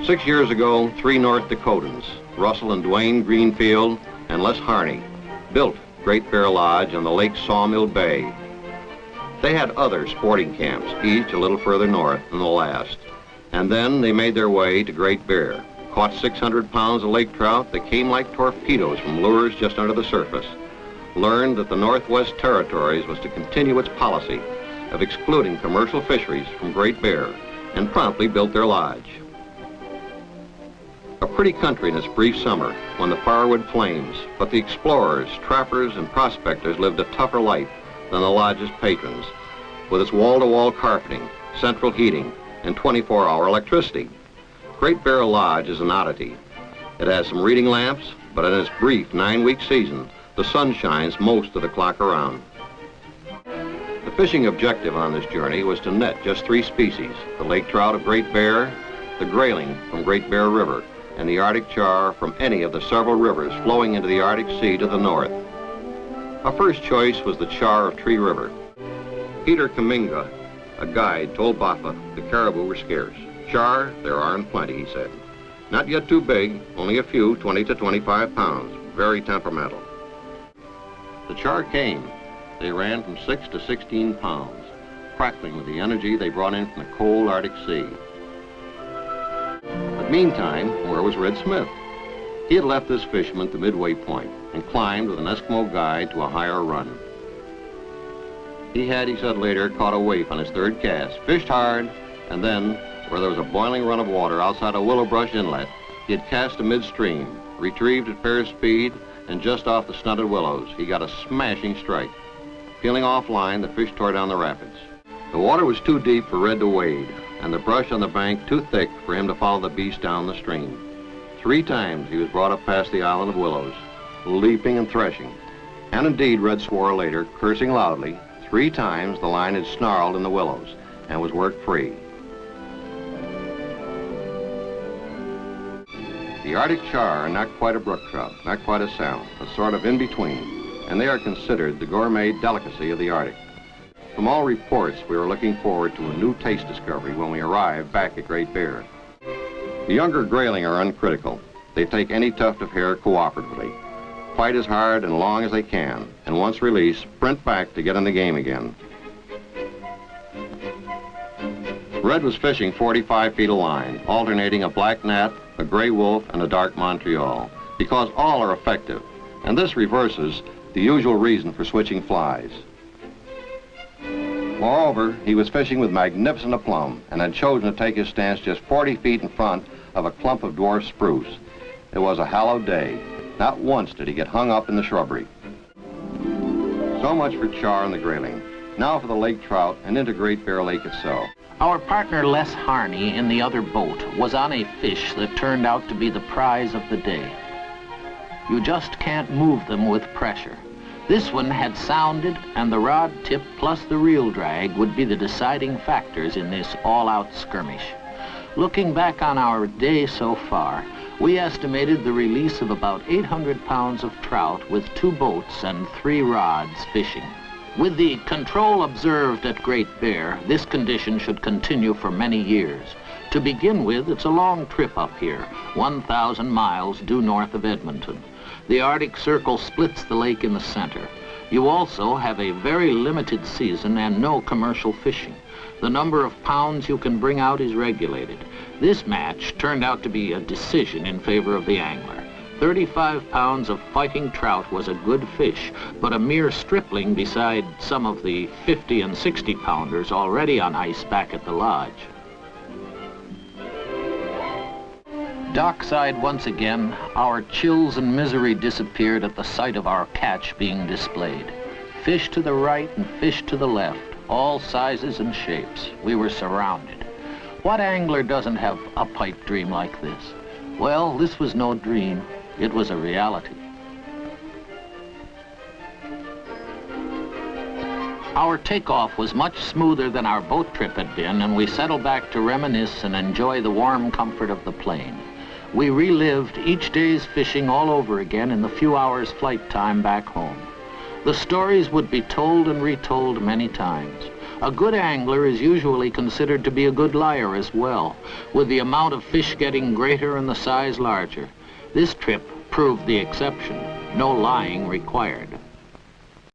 6 years ago, 3 North Dakotans, Russell and Dwayne Greenfield and Les Harney, built Great Bear Lodge on the Lake Sawmill Bay. They had other sporting camps, each a little further north than the last. And then they made their way to Great Bear, caught 600 pounds of lake trout that came like torpedoes from lures just under the surface, learned that the Northwest Territories was to continue its policy of excluding commercial fisheries from Great Bear, and promptly built their lodge. A pretty country in its brief summer when the firewood flames, but the explorers, trappers, and prospectors lived a tougher life than the lodge's patrons, with its wall-to-wall carpeting, central heating, and 24-hour electricity. Great Bear Lodge is an oddity. It has some reading lamps, but in its brief 9-week season, the sun shines most of the clock around. The fishing objective on this journey was to net just 3 species, the lake trout of Great Bear, the Grayling from Great Bear River, and the Arctic char from any of the several rivers flowing into the Arctic Sea to the north. Our first choice was the char of Tree River. Peter Kaminga, a guide, told Baffa the caribou were scarce. Char, there are in plenty, he said. Not yet too big, only a few, 20 to 25 pounds, very temperamental. The char came. They ran from 6 to 16 pounds, crackling with the energy they brought in from the cold Arctic Sea. But meantime, where was Red Smith? He had left this fisherman at the midway point and climbed with an Eskimo guide to a higher run. He had, he said later, caught a waif on his 3rd cast, fished hard, and then, where there was a boiling run of water outside a willow brush inlet, he had cast to midstream, retrieved at fair speed, and just off the stunted willows, he got a smashing strike. Peeling offline, the fish tore down the rapids. The water was too deep for Red to wade, and the brush on the bank too thick for him to follow the beast down the stream. 3 times he was brought up past the island of willows, leaping and threshing. And indeed, Red swore later, cursing loudly, 3 times the line had snarled in the willows and was worked free. The Arctic char are not quite a brook trout, not quite a salmon, a sort of in-between, and they are considered the gourmet delicacy of the Arctic. From all reports, we were looking forward to a new taste discovery when we arrived back at Great Bear. The younger Grayling are uncritical. They take any tuft of hair cooperatively, fight as hard and long as they can, and once released, sprint back to get in the game again. Red was fishing 45 feet of line, alternating a black gnat, a gray wolf, and a dark Montreal, because all are effective, and this reverses the usual reason for switching flies. Moreover, he was fishing with magnificent aplomb and had chosen to take his stance just 40 feet in front of a clump of dwarf spruce. It was a hallowed day. Not once did he get hung up in the shrubbery. So much for char and the Grayling. Now for the lake trout and into Great Bear Lake itself. Our partner Les Harney in the other boat was on a fish that turned out to be the prize of the day. You just can't move them with pressure. This one had sounded, and the rod tip plus the reel drag would be the deciding factors in this all-out skirmish. Looking back on our day so far, we estimated the release of about 800 pounds of trout with 2 boats and 3 rods fishing. With the control observed at Great Bear, this condition should continue for many years. To begin with, it's a long trip up here, 1,000 miles due north of Edmonton. The Arctic Circle splits the lake in the center. You also have a very limited season and no commercial fishing. The number of pounds you can bring out is regulated. This match turned out to be a decision in favor of the angler. 35 pounds of fighting trout was a good fish, but a mere stripling beside some of the 50 and 60 pounders already on ice back at the lodge. Dockside once again, our chills and misery disappeared at the sight of our catch being displayed. Fish to the right and fish to the left, all sizes and shapes. We were surrounded. What angler doesn't have a pipe dream like this? Well, this was no dream. It was a reality. Our takeoff was much smoother than our boat trip had been, and we settled back to reminisce and enjoy the warm comfort of the plane. We relived each day's fishing all over again in the few hours flight time back home. The stories would be told and retold many times. A good angler is usually considered to be a good liar as well, with the amount of fish getting greater and the size larger. This trip proved the exception. No lying required.